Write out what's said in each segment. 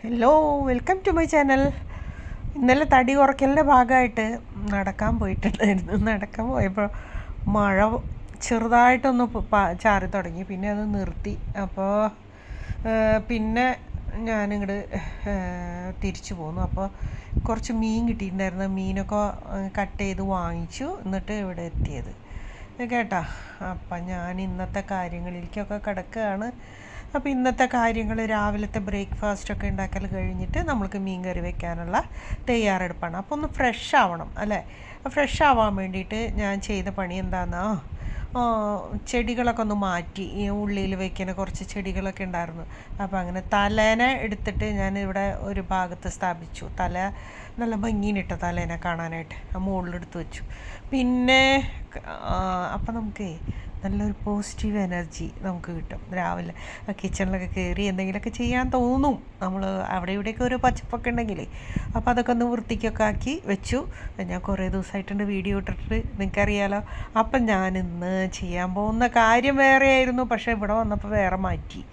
Hello, welcome to my channel. ഇന്നലെ തടി കുറയ്ക്കലിൻ്റെ ഭാഗമായിട്ട് നടക്കാൻ പോയിട്ടുണ്ടായിരുന്നു. നടക്കാൻ പോയപ്പോൾ മഴ ചെറുതായിട്ടൊന്ന് ചാറി തുടങ്ങി. പിന്നെ അത് നിർത്തി. അപ്പോൾ പിന്നെ ഞാനിങ്ങോട്ട് തിരിച്ചു പോന്നു. അപ്പോൾ കുറച്ച് മീൻ കിട്ടിയിട്ടുണ്ടായിരുന്നു. മീനൊക്കെ കട്ട് ചെയ്ത് വാങ്ങിച്ചു. എന്നിട്ട് ഇവിടെ എത്തിയത് കേട്ടാ. അപ്പം ഞാൻ ഇന്നത്തെ കാര്യങ്ങളിലേക്കൊക്കെ കിടക്കുകയാണ്. അപ്പോൾ ഇന്നത്തെ കാര്യങ്ങൾ രാവിലത്തെ ബ്രേക്ക്ഫാസ്റ്റൊക്കെ ഉണ്ടാക്കൽ കഴിഞ്ഞിട്ട് നമ്മൾക്ക് മീൻ കറി വെക്കാനുള്ള തയ്യാറെടുപ്പാണ്. അപ്പോൾ ഒന്ന് ഫ്രഷ് ആവണം അല്ലേ. ഫ്രഷ് ആവാൻ വേണ്ടിയിട്ട് ഞാൻ ചെയ്ത പണി എന്താണെന്നാ, ചെടികളൊക്കെ ഒന്ന് മാറ്റി. ഈ ഉള്ളിൽ വയ്ക്കുന്ന കുറച്ച് ചെടികളൊക്കെ ഉണ്ടായിരുന്നു. അപ്പോൾ അങ്ങനെ തലേന എടുത്തിട്ട് ഞാൻ ഇവിടെ ഒരു ഭാഗത്ത് സ്ഥാപിച്ചു. തല നല്ല ഭംഗിയിലിട്ട തലേനെ കാണാനായിട്ട് മുകളിലെടുത്ത് വെച്ചു. പിന്നെ അപ്പം നമുക്ക് നല്ലൊരു പോസിറ്റീവ് എനർജി നമുക്ക് കിട്ടും. രാവിലെ കിച്ചണിലൊക്കെ കയറി എന്തെങ്കിലുമൊക്കെ ചെയ്യാൻ തോന്നും. നമ്മൾ അവിടെ ഇവിടെയൊക്കെ ഒരു പച്ചപ്പൊക്കെ ഉണ്ടെങ്കിലേ, അപ്പോൾ അതൊക്കെ ഒന്ന് വൃത്തിക്കൊക്കെ ആക്കി വെച്ചു. ഞാൻ കുറേ ദിവസമായിട്ടുണ്ട് വീഡിയോ ഇട്ടിട്ട്, നിങ്ങൾക്കറിയാലോ. അപ്പം ഞാനിന്ന് ചെയ്യാൻ പോകുന്ന കാര്യം വേറെ ആയിരുന്നു. പക്ഷേ ഇവിടെ വന്നപ്പോൾ വേറെ മാറ്റി.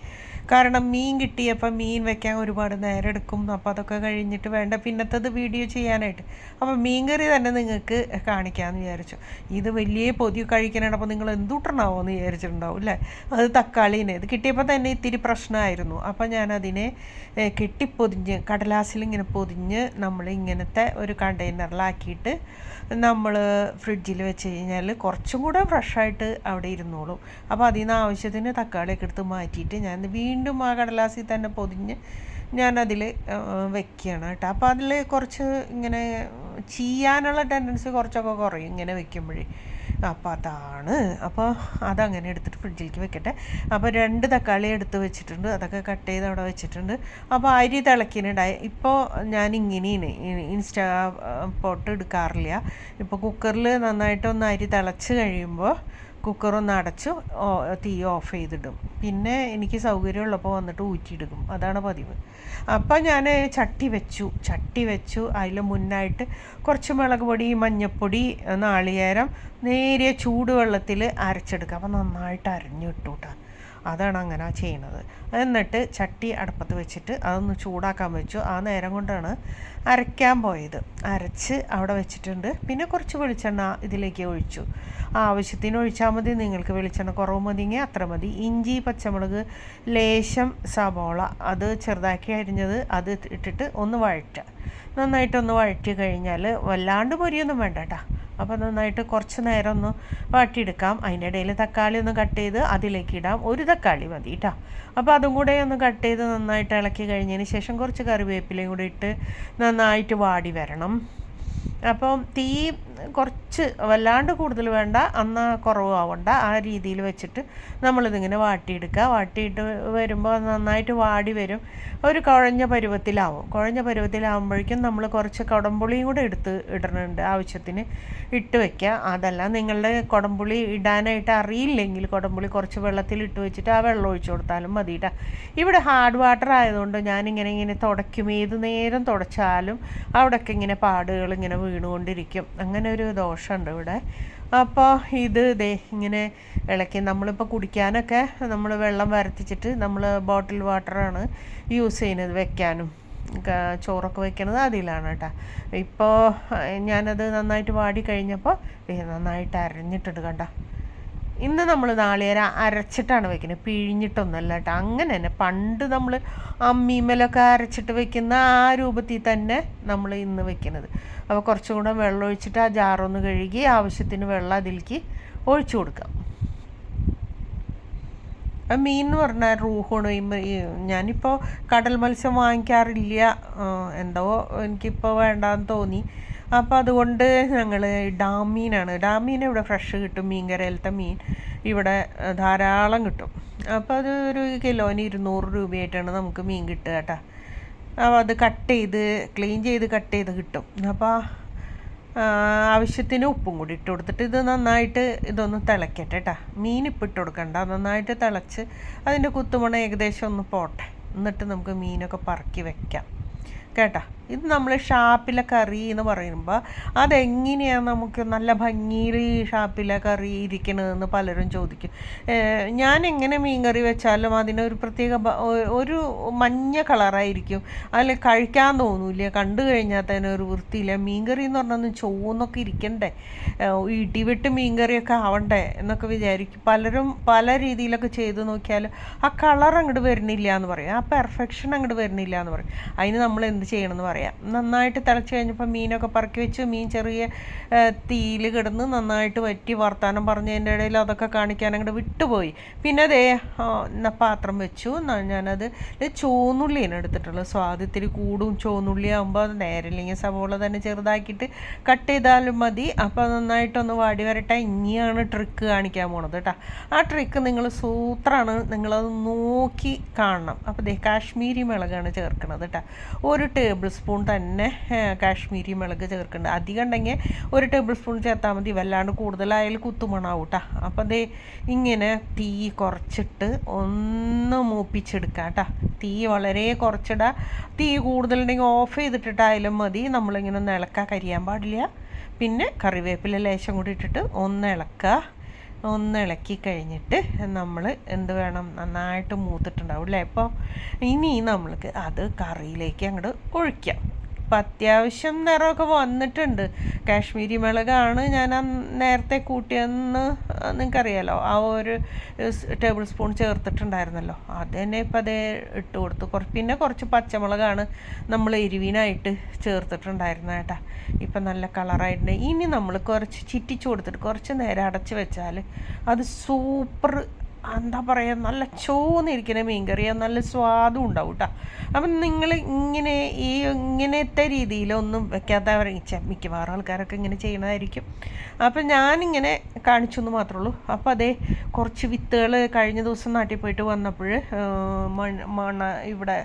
കാരണം മീൻ കിട്ടിയപ്പോൾ മീൻ വെക്കാൻ ഒരുപാട് നേരം എടുക്കും. അപ്പോൾ അതൊക്കെ കഴിഞ്ഞിട്ട് വേണ്ട പിന്നത്തത് വീഡിയോ ചെയ്യാനായിട്ട്. അപ്പോൾ മീൻ കറി തന്നെ നിങ്ങൾക്ക് കാണിക്കാമെന്ന് വിചാരിച്ചു. ഇത് വലിയ പൊതി കഴിക്കാനാണ്. അപ്പോൾ നിങ്ങൾ എന്തുട്ടണാവോ എന്ന് വിചാരിച്ചിട്ടുണ്ടാവും അല്ലേ. അത് തക്കാളീനെ ഇത് കിട്ടിയപ്പോൾ തന്നെ ഇത്തിരി പ്രശ്നമായിരുന്നു. അപ്പോൾ ഞാനതിനെ കെട്ടിപ്പൊതിഞ്ഞ് കടലാസിലിങ്ങനെ പൊതിഞ്ഞ് നമ്മൾ ഇങ്ങനത്തെ ഒരു കണ്ടെയ്നറിലാക്കിയിട്ട് നമ്മൾ ഫ്രിഡ്ജിൽ വെച്ച് കഴിഞ്ഞാൽ കുറച്ചും കൂടെ ഫ്രഷായിട്ട് അവിടെ ഇരുന്നോളും. അപ്പോൾ അതിൽ നിന്ന് ആവശ്യത്തിന് തക്കാളിയൊക്കെ എടുത്ത് മാറ്റിയിട്ട് ഞാൻ വീണ്ടും ആ കടലാസിൽ തന്നെ പൊതിഞ്ഞ് ഞാനതിൽ വെക്കുകയാണ് കേട്ടോ. അപ്പോൾ അതിൽ കുറച്ച് ഇങ്ങനെ ചെയ്യാനുള്ള ടെൻഡൻസി കുറച്ചൊക്കെ കുറയും ഇങ്ങനെ വെക്കുമ്പോഴേ. അപ്പോൾ അതാണ്. അപ്പോൾ അതങ്ങനെ എടുത്തിട്ട് ഫ്രിഡ്ജിലേക്ക് വെക്കട്ടെ. അപ്പോൾ 2 തക്കാളി എടുത്ത് വെച്ചിട്ടുണ്ട്. അതൊക്കെ കട്ട് ചെയ്ത് അവിടെ വെച്ചിട്ടുണ്ട്. അപ്പോൾ അരി തിളക്കിനുണ്ടായി. ഇപ്പോൾ ഞാൻ ഇങ്ങനെയാണ് ഇൻസ്റ്റാ പോട്ട് എടുക്കാറില്ല. ഇപ്പോൾ കുക്കറിൽ നന്നായിട്ടൊന്ന് അരി തിളച്ച് കഴിയുമ്പോൾ കുക്കറൊന്ന് അടച്ചു തീ ഓഫ് ചെയ്തിടും. പിന്നെ എനിക്ക് സൗകര്യമുള്ളപ്പോൾ വന്നിട്ട് ഊറ്റിയെടുക്കും. അതാണ് പതിവ്. അപ്പം ഞാൻ ചട്ടി വെച്ചു. അതിൽ മുന്നായിട്ട് കുറച്ച് മുളക് പൊടി, മഞ്ഞൾപ്പൊടി, നാളികേരം നേരിയ ചൂടുവെള്ളത്തിൽ അരച്ചെടുക്കുക. അപ്പം നന്നായിട്ട് അരഞ്ഞു കിട്ടും കേട്ടോ. അതാണ് അങ്ങനെ ചെയ്യുന്നത്. എന്നിട്ട് ചട്ടി അടുപ്പത്ത് വെച്ചിട്ട് അതൊന്ന് ചൂടാക്കാൻ വെച്ചു. ആ നേരം കൊണ്ടാണ് അരയ്ക്കാൻ പോയത്. അരച്ച് അവിടെ വെച്ചിട്ടുണ്ട്. പിന്നെ കുറച്ച് വെളിച്ചെണ്ണ ഇതിലേക്ക് ഒഴിച്ചു. ആവശ്യത്തിന് ഒഴിച്ചാൽ മതി. നിങ്ങൾക്ക് വെളിച്ചെണ്ണ കുറവ് മതിയെങ്കിൽ അത്ര മതി. ഇഞ്ചി, പച്ചമുളക്, ലേശം സവോള അത് ചെറുതാക്കി അരിഞ്ഞത് അത് ഇട്ടിട്ട് ഒന്ന് വഴറ്റുക. നന്നായിട്ടൊന്ന് വഴറ്റി കഴിഞ്ഞാൽ വല്ലാണ്ട് പൊരിയൊന്നും വേണ്ട കേട്ടോ. അപ്പോൾ നന്നായിട്ട് കുറച്ച് നേരം ഒന്ന് വാട്ടിയെടുക്കാം. അതിൻ്റെ ഇടയിൽ തക്കാളി ഒന്ന് കട്ട് ചെയ്ത് അതിലേക്ക് ഇടാം. ഒരു തക്കാളി മതി കേട്ടോ. അപ്പോൾ അതും കൂടെ ഒന്ന് കട്ട് ചെയ്ത് നന്നായിട്ട് ഇളക്കി കഴിഞ്ഞതിന് ശേഷം കുറച്ച് കറിവേപ്പിലയും കൂടി ഇട്ട് നന്നായിട്ട് വാടി വരണം. അപ്പം തീ കുറച്ച് വല്ലാണ്ട് കൂടുതൽ വേണ്ട, എന്നാൽ കുറവാവണ്ട. ആ രീതിയിൽ വെച്ചിട്ട് നമ്മളിതിങ്ങനെ വാട്ടിയെടുക്കുക. വാട്ടിയിട്ട് വരുമ്പോൾ നന്നായിട്ട് വാടി വരും. ഒരു കുഴഞ്ഞ പരുവത്തിലാവുമ്പോഴേക്കും നമ്മൾ കുറച്ച് കുടംപുളിയും കൂടെ എടുത്ത് ഇടുന്നുണ്ട്. ആവശ്യത്തിന് ഇട്ട് വയ്ക്കുക. അതല്ല നിങ്ങളുടെ കുടംപുളി ഇടാനായിട്ട് അറിയില്ലെങ്കിൽ കുടംപുളി കുറച്ച് വെള്ളത്തിലിട്ട് വെച്ചിട്ട് ആ വെള്ളം ഒഴിച്ചു കൊടുത്താലും മതി കേട്ടോ. ഇവിടെ ഹാർഡ് വാട്ടർ ആയതുകൊണ്ട് ഞാനിങ്ങനെ തുടയ്ക്കും. ഏത് നേരം തുടച്ചാലും അവിടെയൊക്കെ ഇങ്ങനെ പാടുകൾ ഇങ്ങനെ വീണുകൊണ്ടിരിക്കും. അങ്ങനെ ഒരു ദോഷമുണ്ട് ഇവിടെ. അപ്പോൾ ഇത് ഇങ്ങനെ ഇളക്കി നമ്മളിപ്പോൾ കുടിക്കാനൊക്കെ നമ്മൾ വെള്ളം വരത്തിച്ചിട്ട് നമ്മൾ ബോട്ടിൽ വാട്ടറാണ് യൂസ് ചെയ്യുന്നത്. വെക്കാനും ചോറൊക്കെ വെക്കുന്നത് അതിലാണ് കേട്ടോ. ഇപ്പോൾ ഞാനത് നന്നായിട്ട് വാടി കഴിഞ്ഞപ്പോൾ നന്നായിട്ട് അരഞ്ഞിട്ടുണ്ട് കണ്ടോ. ഇന്ന് നമ്മൾ നാളികേരം അരച്ചിട്ടാണ് വെക്കുന്നത്, പിഴിഞ്ഞിട്ടൊന്നുമല്ല കേട്ടോ. അങ്ങനെ തന്നെ പണ്ട് നമ്മൾ അമ്മീമേലൊക്കെ അരച്ചിട്ട് വെക്കുന്ന ആ രൂപത്തിൽ തന്നെ നമ്മൾ ഇന്ന് വെക്കുന്നത്. അപ്പോൾ കുറച്ചും കൂടെ വെള്ളം ഒഴിച്ചിട്ട് ആ ജാറൊന്ന് കഴുകി ആവശ്യത്തിന് വെള്ളം അതിലേക്ക് ഒഴിച്ചു കൊടുക്കാം. മീൻ എന്ന് പറഞ്ഞാൽ റൂഹോണ്. ഞാനിപ്പോൾ കടൽ മത്സ്യം വാങ്ങിക്കാറില്ല. എന്തോ എനിക്കിപ്പോൾ വേണ്ടാന്ന് തോന്നി. അപ്പോൾ അതുകൊണ്ട് ഞങ്ങൾ ഡാം മീൻ ഇവിടെ ഫ്രഷ് കിട്ടും. മീൻകരയിലത്തെ മീൻ ഇവിടെ ധാരാളം കിട്ടും. അപ്പോൾ അത് ഒരു കിലോന് 200 രൂപയായിട്ടാണ് നമുക്ക് മീൻ കിട്ടുക കേട്ടോ. അപ്പോൾ അത് ക്ലീൻ ചെയ്ത് കട്ട് ചെയ്ത് കിട്ടും. അപ്പോൾ ആവശ്യത്തിന് ഉപ്പും കൂടി ഇട്ട് കൊടുത്തിട്ട് ഇത് നന്നായിട്ട് ഇതൊന്ന് തിളയ്ക്കട്ടെ കേട്ടോ. മീൻ ഇപ്പം ഇട്ട് കൊടുക്കണ്ട. നന്നായിട്ട് തിളച്ച് അതിൻ്റെ കുത്തുമണം ഏകദേശം ഒന്ന് പോട്ടെ. എന്നിട്ട് നമുക്ക് മീനൊക്കെ പറക്കി വെക്കാം. കേട്ടോ. ഇത് നമ്മൾ ഷാപ്പിലെ കറി എന്ന് പറയുമ്പോൾ അതെങ്ങനെയാണ് നമുക്ക് നല്ല ഭംഗിയിൽ ഷാപ്പിലെ കറി ഇരിക്കണതെന്ന് പലരും ചോദിക്കും. ഞാൻ എങ്ങനെ മീൻ കറി വെച്ചാലും അതിനൊരു പ്രത്യേക ഒരു മഞ്ഞ കളറായിരിക്കും. അതിൽ കഴിക്കാൻ തോന്നൂല, കണ്ടു കഴിഞ്ഞാൽ തന്നെ ഒരു വൃത്തിയില്ല. മീൻ കറി എന്ന് പറഞ്ഞാൽ ചുവന്നൊക്കെ ഇരിക്കണ്ടേ, ഇടിവെട്ട് മീൻ കറിയൊക്കെ ആവണ്ടേ എന്നൊക്കെ വിചാരിക്കും. പലരും പല രീതിയിലൊക്കെ ചെയ്ത് നോക്കിയാൽ ആ കളർ അങ്ങോട്ട് വരുന്നില്ല എന്ന് പറയും, ആ പെർഫെക്ഷൻ അങ്ങോട്ട് വരുന്നില്ല എന്ന് പറയും. അതിന് നമ്മൾ എന്ത് ചെയ്യണമെന്ന് പറയാം. നന്നായിട്ട് തിളച്ച് കഴിഞ്ഞപ്പോൾ മീനൊക്കെ പറക്കി വെച്ച് മീൻ ചെറിയ തീയിൽ കിടന്ന് നന്നായിട്ട് വറ്റി വർത്താനം പറഞ്ഞതിൻ്റെ ഇടയിൽ അതൊക്കെ കാണിക്കാൻ അങ്ങോട്ട് വിട്ടുപോയി. പിന്നെ അതേ പാത്രം വെച്ചു. ഞാനത് ചുവന്നുള്ളിയാണ് എടുത്തിട്ടുള്ളത്. സ്വാദത്തിരി കൂടും ചുവന്നുള്ളി ആകുമ്പോൾ അത് നേരില്ലെങ്കിൽ സവോള തന്നെ ചെറുതാക്കിയിട്ട് കട്ട് ചെയ്താലും മതി. അപ്പോൾ നന്നായിട്ടൊന്ന് വാടി വരട്ടെ. ഇനിയാണ് ട്രിക്ക് കാണിക്കാൻ പോണത് കേട്ടോ. ആ ട്രിക്ക് നിങ്ങൾ സൂത്രാണ്, നിങ്ങളത് നോക്കി കാണണം. അപ്പോൾ ദേ കാശ്മീരി മുളകാണ് ചേർക്കുന്നത് കേട്ടോ. 1 ടേബിൾ സ്പൂൺ തന്നെ കാശ്മീരി മുളക് ചേർക്കുന്നുണ്ട്. അധികം ഉണ്ടെങ്കിൽ 1 ടേബിൾ സ്പൂൺ ചേർത്താൽ മതി, വല്ലാണ്ട് കൂടുതലായാലും കുത്തുമണാവും കേട്ടോ. അപ്പോൾ അതേ ഇങ്ങനെ തീ കുറച്ചിട്ട് ഒന്ന് മൂപ്പിച്ചെടുക്കാം കേട്ടോ. തീ വളരെ കുറച്ചിടുക. തീ കൂടുതലുണ്ടെങ്കിൽ ഓഫ് ചെയ്തിട്ടിട്ടായാലും മതി. നമ്മളിങ്ങനെ ഒന്ന് ഇളക്കാൻ കരിയാൻ പാടില്ല. പിന്നെ കറിവേപ്പില ലേശം കൂടി ഇട്ടിട്ട് ഒന്ന് ഇളക്കി കഴിഞ്ഞിട്ട് നമ്മൾ എന്ത് വേണം, നന്നായിട്ട് മൂത്തിട്ടുണ്ടാവും അല്ലേ. അപ്പോൾ ഇനി നമ്മൾക്ക് അത് കറിയിലേക്ക് അങ്ങോട്ട് ഒഴിക്കാം. ഇപ്പം അത്യാവശ്യം നിറമൊക്കെ വന്നിട്ടുണ്ട്. കാശ്മീരി മുളകാണ് ഞാൻ നേരത്തെ കൂട്ടിയെന്ന് നിങ്ങൾക്കറിയാലോ. ആ 1 ടേബിൾ സ്പൂൺ ചേർത്തിട്ടുണ്ടായിരുന്നല്ലോ, അത് തന്നെ ഇപ്പം അതേ ഇട്ട് കൊടുത്തു. പിന്നെ കുറച്ച് പച്ചമുളകാണ് നമ്മൾ എരിവിനായിട്ട് ചേർത്തിട്ടുണ്ടായിരുന്നത് കേട്ടോ. ഇപ്പം നല്ല കളറായിട്ടുണ്ട്. ഇനി നമ്മൾ കുറച്ച് ചിറ്റിച്ചു കൊടുത്തിട്ട് കുറച്ച് നേരം അടച്ച് വെച്ചാൽ അത് സൂപ്പർ, എന്താ പറയുക, നല്ല ചോന്നിരിക്കുന്ന മീൻ കറി, നല്ല സ്വാദും ഉണ്ടാവും കേട്ടോ. അപ്പം നിങ്ങൾ ഇങ്ങനത്തെ രീതിയിലൊന്നും വെക്കാത്തവർ മിക്കവാറും ആൾക്കാരൊക്കെ ഇങ്ങനെ ചെയ്യണതായിരിക്കും. അപ്പം ഞാനിങ്ങനെ കാണിച്ചു എന്ന് മാത്രമേ ഉള്ളൂ. അപ്പോൾ അതേ കുറച്ച് വിത്തുകൾ കഴിഞ്ഞ ദിവസം നാട്ടിൽ പോയിട്ട് വന്നപ്പോൾ ഇവിടെ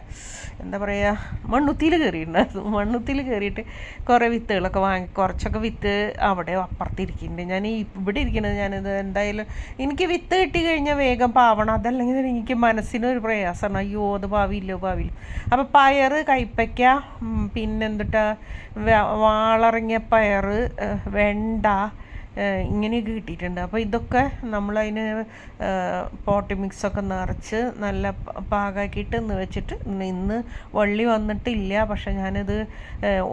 എന്താ പറയുക, മണ്ണുത്തിയിൽ കയറിയിട്ടുണ്ടായിരുന്നു. മണ്ണുത്തിയിൽ കയറിയിട്ട് കുറേ വിത്തുകളൊക്കെ വാങ്ങി. കുറച്ചൊക്കെ വിത്ത് അവിടെ അപ്പുറത്തിരിക്കുന്നുണ്ട്. ഞാൻ ഇവിടെ ഇരിക്കുന്നത്, ഞാനിത് എന്തായാലും എനിക്ക് വിത്ത് കിട്ടി കഴിഞ്ഞാൽ വേഗം പാവണം, അതല്ലെങ്കിൽ എനിക്ക് മനസ്സിനൊരു പ്രയാസമാണ്. അയ്യോ അത് ഭാവിയില്ലോ. അപ്പോൾ പയർ, കൈപ്പയ്ക്ക, പിന്നെന്തിട്ടാ വാളറിങ്ങിയ പയർ, വെണ്ട, ഇങ്ങനെയൊക്കെ കിട്ടിയിട്ടുണ്ട്. അപ്പോൾ ഇതൊക്കെ നമ്മളതിന് പോട്ടി മിക്സൊക്കെ നിറച്ച് നല്ല പാകാക്കിയിട്ട് വെച്ചിട്ട് ഇന്ന് വള്ളി വന്നിട്ടില്ല. പക്ഷെ ഞാനിത്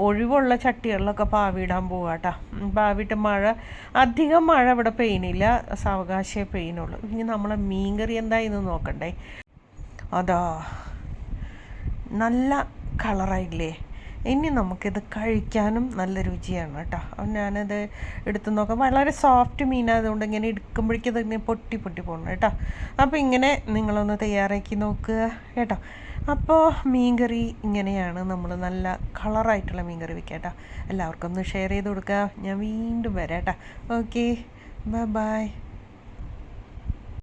ഒഴിവുള്ള ചട്ടികളിലൊക്കെ പാവിയിടാൻ പോവാം കേട്ടോ. പാവിയിട്ട് അധികം മഴ ഇവിടെ പെയ്യുന്നില്ല, സാവകാശമേ പെയ്യുന്നുള്ളൂ. ഇനി നമ്മളെ മീൻകറി എന്തായിന്ന് നോക്കണ്ടേ. അതാ നല്ല കളറായില്ലേ. ഇനി നമുക്കിത് കഴിക്കാനും നല്ല രുചിയാണ് കേട്ടോ. ഞാനത് എടുത്ത് നോക്കാം. വളരെ സോഫ്റ്റ് മീനായതുകൊണ്ട് ഇങ്ങനെ എടുക്കുമ്പോഴേക്കും ഇതിങ്ങനെ പൊട്ടി പോകണം കേട്ടോ. അപ്പോൾ ഇങ്ങനെ നിങ്ങളൊന്ന് തയ്യാറാക്കി നോക്കുക കേട്ടോ. അപ്പോൾ മീൻകറി ഇങ്ങനെയാണ് നമ്മൾ നല്ല കളറായിട്ടുള്ള മീൻകറി വെക്കുക കേട്ടോ. എല്ലാവർക്കും ഒന്ന് ഷെയർ ചെയ്ത് കൊടുക്കുക. ഞാൻ വീണ്ടും വരാം കേട്ടോ. Okay, by.